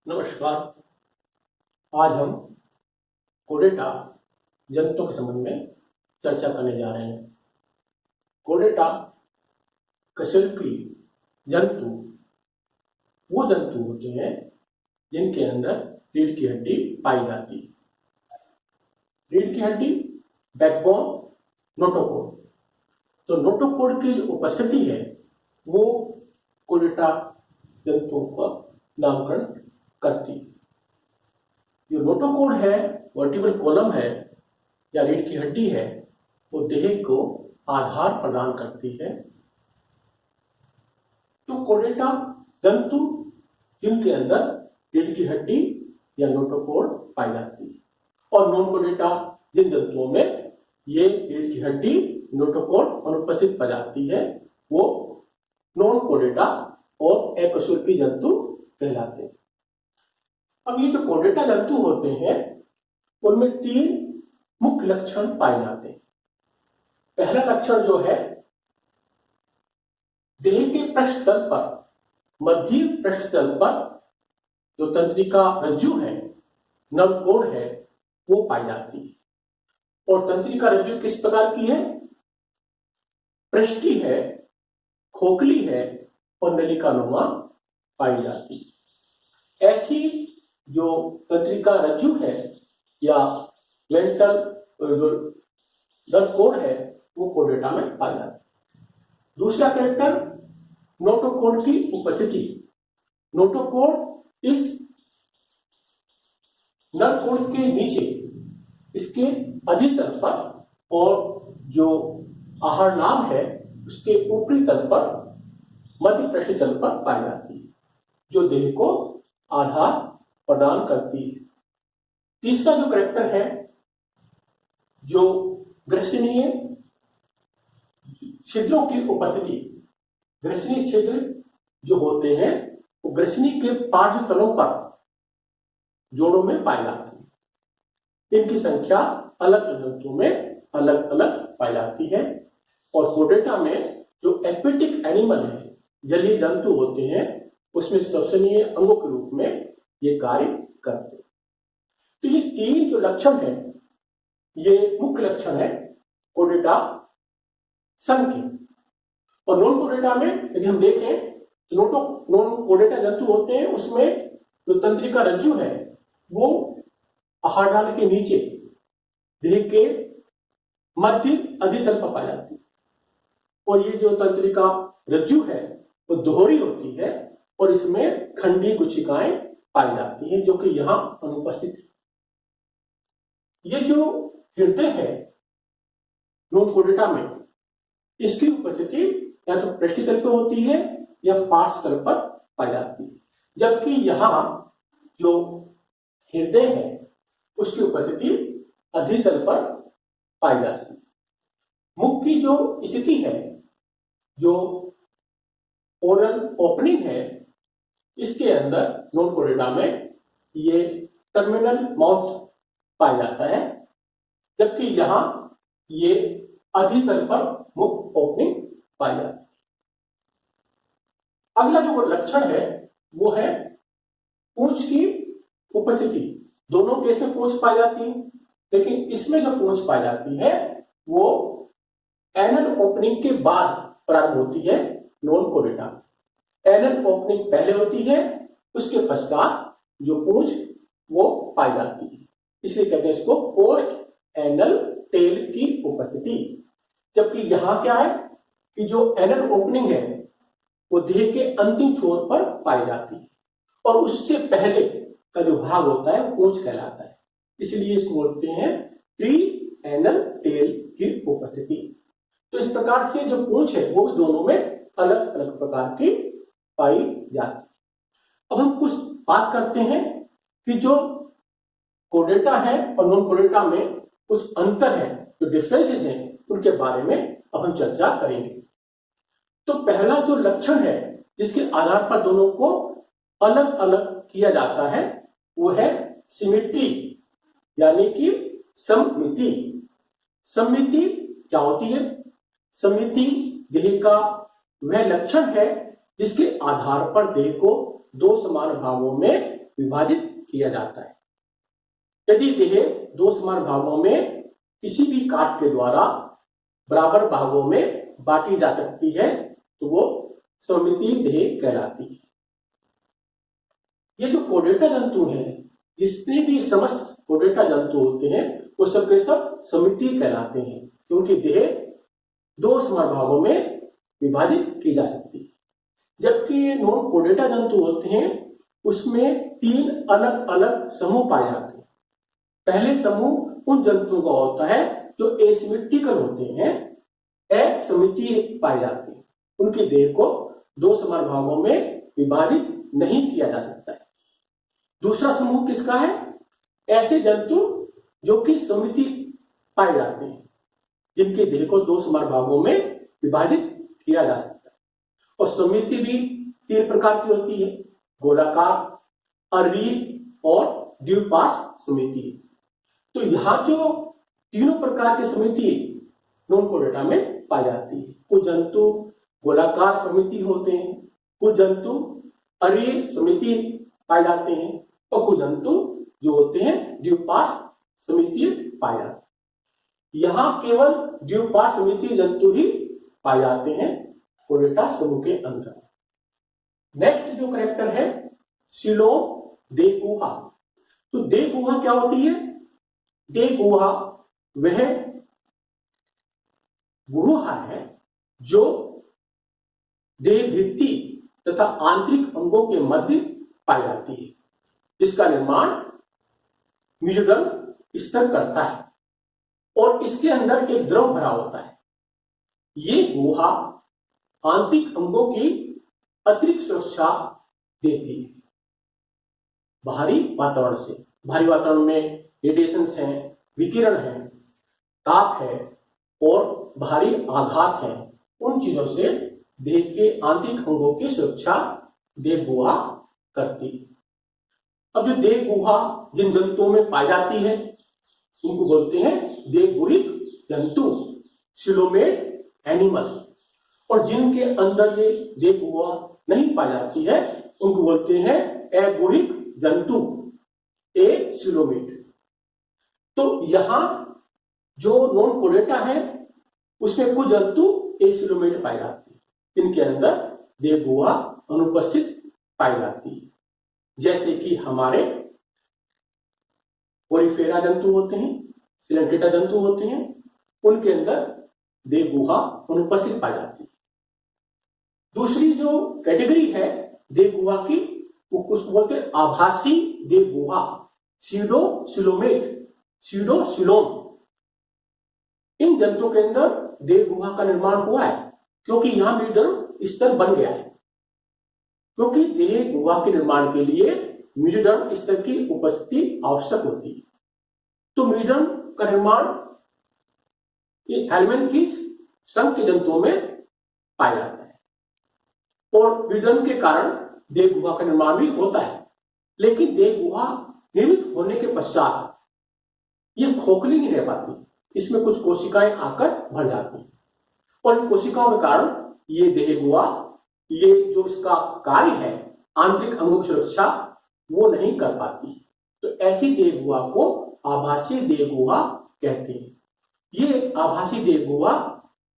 नमस्कार। आज हम कोडेटा जंतुओं के संबंध में चर्चा करने जा रहे हैं। कोडेटा कशेरुकी जंतु वो जंतु होते हैं जिनके अंदर रीढ़ की हड्डी पाई जाती है। रीढ़ की हड्डी, बैकबोन, नोटोकोड। तो नोटोकोड की जो उपस्थिति है वो कोडेटा जंतुओं का नामकरण करती है। जो नोटोकोड है, वर्टिब्रल कॉलम है या रीढ़ की हड्डी है, वो देह को आधार प्रदान करती है। तो कोडेटा जंतु जिनके अंदर रीढ़ की हड्डी या नोटोकोड पाई जाती है, और नॉन कोडेटा जिन जंतुओं में ये रीढ़ की हड्डी, नोटोकोड अनुपस्थित पाई जाती है, वो नॉन कोडेटा और अकशेरुकी जंतु कहलाते हैं। अब ये जो कोडेटा जंतु होते हैं उनमें 3 मुख्य लक्षण पाए जाते हैं। पहला लक्षण जो है, देह के पृष्ठतल पर, मध्य पृष्ठतल पर जो तंत्रिका रज्जु है, नर्व कोड है, वो पाई जाती है। और तंत्रिका रज्जु किस प्रकार की है? पृष्ठी है, खोखली है और नलिकानुमा पाई जाती है। ऐसी जो तंत्रिका रज्जु है या वेंट्रल जो नर्व कोड है वो कोडेटा में पाई जाती है। दूसरा कैरेक्टर, नोटोकोड की उपस्थिति। नोटोकोड इस नर्व कोड के नीचे, इसके अधितल पर और जो आहार नाम है उसके ऊपरी तल पर, मध्य पृष्ठतल पर पाई जाती है, जो देह को आधार प्रदान करती है। तीसरा जो कैरेक्टर है, जो ग्रसनीय छिद्रों की उपस्थिति। ग्रसनीय छिद्र जो होते हैं वो ग्रसनी के पार्श्व तलों पर जोड़ों में पाई जाती है। इनकी संख्या अलग अलग जंतुओं में अलग अलग पाई जाती है। और कोडेटा में जो एक्वेटिक एनिमल है, जलीय जंतु होते हैं, उसमें श्वसनीय अंगों के रूप में ये कार्य करते हैं। तो ये 3 जो लक्षण है, ये मुख्य लक्षण है कोडेटा संघ के। और नॉन कोडेटा में यदि हम देखें तो नॉन कोडेटा जंतु होते हैं, उसमें जो तंत्रिका रज्जु है वो आहार नाल के नीचे देह के मध्य अधितल पर पाई जाती है। और ये जो तंत्रिका रज्जु है वो दोहरी होती है और इसमें खंडीय कोशिकाएं पाई जाती हैं, जो कि यहां अनुपस्थित है। ये जो हृदय है नॉन कोडेटा में, इसकी उपस्थिति या तो पृष्ठतल पर होती है या पार्श्व तल पर पाई जाती है, जबकि यहां जो हृदय है उसकी उपस्थिति अधितल पर पाई जाती है। मुख की जो स्थिति है, जो ओरल ओपनिंग है, इसके अंदर नॉन कोडेटा में ये टर्मिनल माउथ पाया जाता है, जबकि यहां ये अधितल पर मुख ओपनिंग पाई जाती है। अगला जो लक्षण है वो है पूंछ की उपस्थिति। दोनों केस में पूंछ पाई जाती है, लेकिन इसमें जो पूंछ पाई जाती है वो एनल ओपनिंग के बाद प्रारंभ होती है। नॉन कोडेटा एनल ओपनिंग पहले होती है, उसके पश्चात जो पूंछ वो पाई जाती है, इसलिए कहते हैं इसको पोस्ट एनल टेल की उपस्थिति। जबकि यहां क्या है कि जो एनल ओपनिंग है वो देह के अंतिम छोर पर पाई जाती है, और उससे पहले का जो भाग होता है वो पूंछ कहलाता है, इसलिए इसको बोलते हैं प्री एनल टेल की उपस्थिति। तो इस प्रकार से जो पूंछ है वो भी दोनों में अलग अलग प्रकार की पाई जाती है। अब हम कुछ बात करते हैं कि जो कोडेटा है और नॉन कोडेटा में कुछ अंतर है, जो डिफरेंसेस हैं, उनके बारे में अब हम चर्चा करेंगे। तो पहला जो लक्षण है जिसके आधार पर दोनों को अलग अलग किया जाता है वो है सिमेट्री, यानी कि सममिति। सममिति क्या होती है? सममिति देह का वह लक्षण है जिसके आधार पर देह को 2 समान भागों में विभाजित किया जाता है। यदि देह दो समान भागों में किसी भी काट के द्वारा बराबर भागों में बांटी जा सकती है तो वो सममितीय देह कहलाती है। ये जो कोर्डेटा जंतु है, जितने भी समस्त कोर्डेटा जंतु होते हैं वो सब के सब सममितीय कहलाते हैं, क्योंकि देह दो समान भागों में विभाजित की जा सकती है। जबकि नॉन कोर्डेटा जंतु होते हैं उसमें तीन अलग अलग समूह पाए जाते हैं। पहले समूह उन जंतुओं का होता है जो एसिमेट्रिकल होते हैं, असममितीय पाए जाते हैं, उनकी देह को दो समान भागों में विभाजित नहीं किया जा सकता है। दूसरा समूह किसका है? ऐसे जंतु जो कि सममितीय पाए जाते हैं, जिनके देह को दो समान भागों में विभाजित किया जा सकता है। और सममिति भी तीन प्रकार की होती है, गोलाकार, अरील और द्विपार्श्व समिति। तो यहाँ जो तीनों प्रकार की समिति नॉन कोर्डेटा में पाई जाती है। कुछ जंतु गोलाकार समिति होते हैं, कुछ जंतु अरील समिति पाए जाते हैं और कुछ जंतु जो होते हैं द्विपार्श्व समिति पाए जाते हैं। यहाँ केवल द्विपार्श्व समिति जंतु ही पाए जाते हैं कोर्डेटा समूह के अंदर। नेक्स्ट जो कैरेक्टर है सीलोम देह गुहा। तो देह गुहा क्या होती है? देह गुहा वह गुहा है जो देह भित्ति तथा आंतरिक अंगों के मध्य पाई जाती है, जिसका निर्माण मेसोडर्म स्तर करता है और इसके अंदर एक द्रव भरा होता है। ये गुहा आंतरिक अंगों की अतिरिक्त सुरक्षा देती है बाहरी वातावरण से। बाहरी वातावरण में रेडिएशन है, विकिरण है, ताप है और बाहरी आघात है, उन चीजों से देह के आंतरिक अंगों की सुरक्षा देह गुहा करती है। अब जो देह गुहा जिन जंतुओं में पाई जाती है उनको बोलते हैं देह गुहिक जंतु, सिलोमेट एनिमल्स। और जिनके अंदर ये देह गुहा नहीं पाई जाती है उनको बोलते हैं अगुहिक जंतु, एसिलोमेट। तो यहां जो नॉन कोर्डेटा है उसमें कुछ जंतु एसिलोमेट पाए जाते हैं, जिनके अंदर देह गुहा अनुपस्थित पाई जाती है। जैसे कि हमारे पोरिफेरा जंतु होते हैं, सिलेंट्रेटा जंतु होते हैं, उनके अंदर देह गुहा अनुपस्थित पाई जाती है। दूसरी जो कैटेगरी है देह गुहा की वो कुछ बोलते हैं आभासी देह गुहा, सीडो सिलोमेट, सीडो सिलोम। इन जंतुओं के अंदर देह गुहा का निर्माण हुआ है क्योंकि यहां मेसोडर्म स्तर बन गया है। क्योंकि देह गुहा के निर्माण के लिए मेसोडर्म स्तर की उपस्थिति आवश्यक होती है। तो मेसोडर्म का निर्माण हेलमिन्थिस संघ के जंतुओं में पाया जाता है और मेसोडर्म के कारण देह गुहा का निर्माण भी होता है। लेकिन देह गुहा निर्मित होने के पश्चात ये खोखली नहीं रह पाती, इसमें कुछ कोशिकाएं आकर भर जाती हैं और इन कोशिकाओं के कारण ये देह गुहा, ये जो इसका कार्य है आंतरिक अंगों की सुरक्षा, वो नहीं कर पाती। तो ऐसी देह गुहा को आभासी देह गुहा कहते हैं। ये आभासी देह गुहा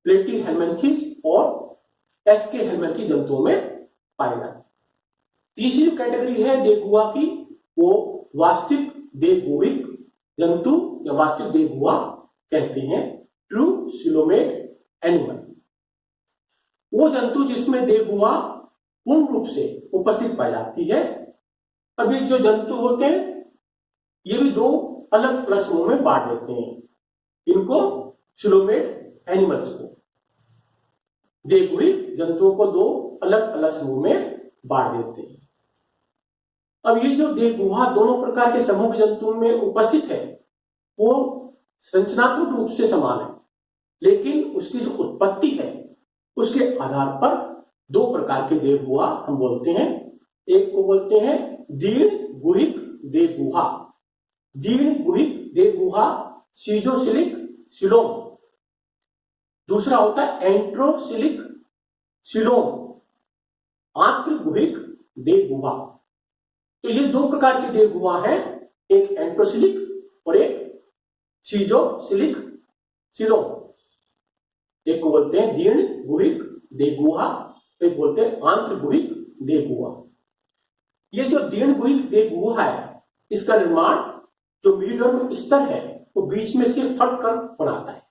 प्लेटी हेलमिन्थिस और एसके हेलमिन्थिस जंतुओं में पाए जाते हैं। तीसरी कैटेगरी है देह गुहा की, वो वास्तविक देह गुहिक जंतु या वास्तविक देह गुहा कहते हैं, ट्रू सिलोमेट एनिमल। वो जंतु जिसमें देह गुहा पूर्ण रूप से उपस्थित पाई जाती है। अभी जो जंतु होते हैं ये भी दो अलग अलग समूह में बांट देते हैं, इनको सिलोमेट एनिमल्स को, देह गुहिक जंतुओं को दो अलग अलग समूह में बांट देते हैं। अब ये जो देह गुहा दोनों प्रकार के समूह के जंतुओं में उपस्थित है वो संरचनात्मक रूप से समान है, लेकिन उसकी जो उत्पत्ति है उसके आधार पर दो प्रकार के देह गुहा हम बोलते हैं। एक को बोलते हैं दीर्ण गुहिक देह गुहा, दीर्ण गुहिक देह गुहा सीजोसिलिक सिलोम। दूसरा होता है एंट्रोसिलिक सिलोम, आंत्र गुहिक देह गुहा। तो ये दो प्रकार की देह गुहा है, एक एंट्रोसिलिक और एक सीजोसिलिक सिलोम। एक को बोलते हैं दीर्ण गुहिक देह गुहा, एक बोलते हैं आंत्र गुहिक देह गुहा। ये जो दीर्ण गुहिक देह गुहा है, इसका निर्माण जो मीडियम स्तर है वो बीच में से फट कर बनाता है।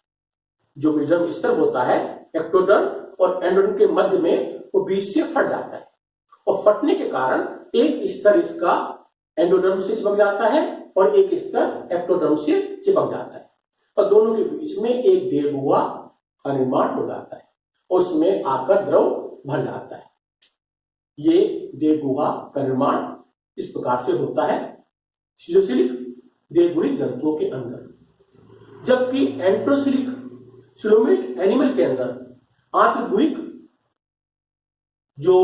जो मीडियम स्तर होता है एक्टोडर्म और एंडोडर्म के मध्य में, वो बीच से फट जाता है और फटने के कारण एक स्तर इसका एंडोडर्म से चिपक जाता है और एक स्तर एक्टोडर्म से चिपक जाता है और दोनों के बीच में एक देह गुहा का निर्माण हो जाता है और उसमें आकर द्रव भर जाता है। ये देह गुहा का निर्माण इस प्रकार से होता है सीजोसिलिक देह गुहिक जंतुओं के अंदर। जबकि एंट्रोसिलिक सिलोमेट एनिमल के अंदर आंत्र गुहिक जो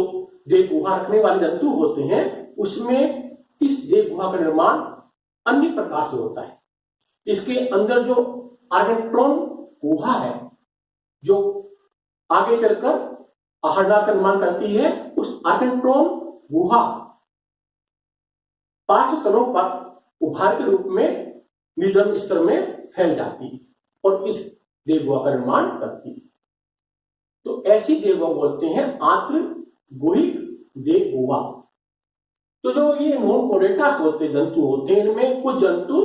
देह गुहा रखने वाले जंतु होते हैं, उसमें इस देह गुहा का निर्माण अन्य प्रकार से होता है। इसके अंदर जो आर्गेंट्रोन गुहा है, जो आगे चलकर आहारनाल का निर्माण करती है, उस आर्गेंट्रोन गुहा पार्श्व तलों पर उभार के रूप में मीडियम स्तर में फैल जाती है और इस देह गुहा का निर्माण करती है। तो ऐसी देह गुहा बोलते हैं आंत्र गुहिक देह गुहा। तो जो ये नॉन कोडेटा होते जंतु होते हैं, इनमें कुछ जंतु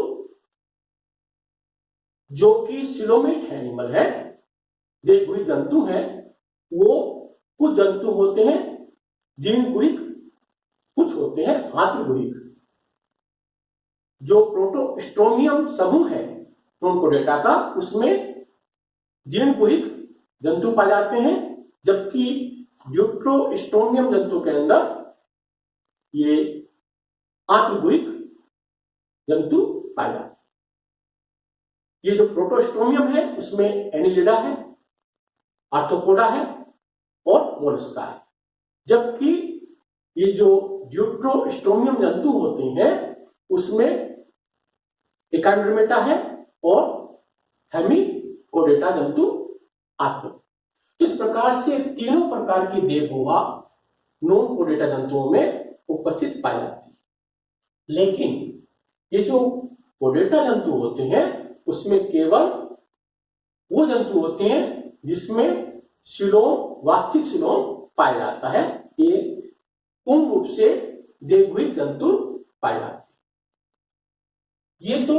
जो कि सिलोमेट एनिमल है, देह गुहिक जंतु है, वो कुछ जंतु होते हैं दीर्ण गुहिक, कुछ होते हैं आंत्र गुहिक। जो प्रोटोस्टोमियम समूह है नॉन कोडेटा का, उसमें दीर्ण गुहिक जंतु पाए जाते हैं, जबकि ड्यूट्रोस्टोमियम जंतु के अंदर ये आंत्र गुहिक जंतु पाए जाते हैं। ये जो प्रोटोस्टोमियम है उसमें एनिलिडा है, आर्थ्रोपोडा है और मोलस्का है। जबकि ये जो ड्यूट्रोस्टोमियम जंतु होते हैं उसमें एकांड्रोमेटा है और हेमिकोडेटा जंतु आते हैं। इस प्रकार से तीनों प्रकार की देह गुहा नॉन कोडेटा जंतुओं में उपस्थित पाई जाती है। लेकिन ये जो कोडेटा जंतु होते हैं उसमें केवल वो जंतु होते हैं जिसमें सिलोम, वास्तविक सिलोम पाया जाता है। ये पूर्ण रूप से देह गुहिक जंतु पाए जाते हैं। ये तो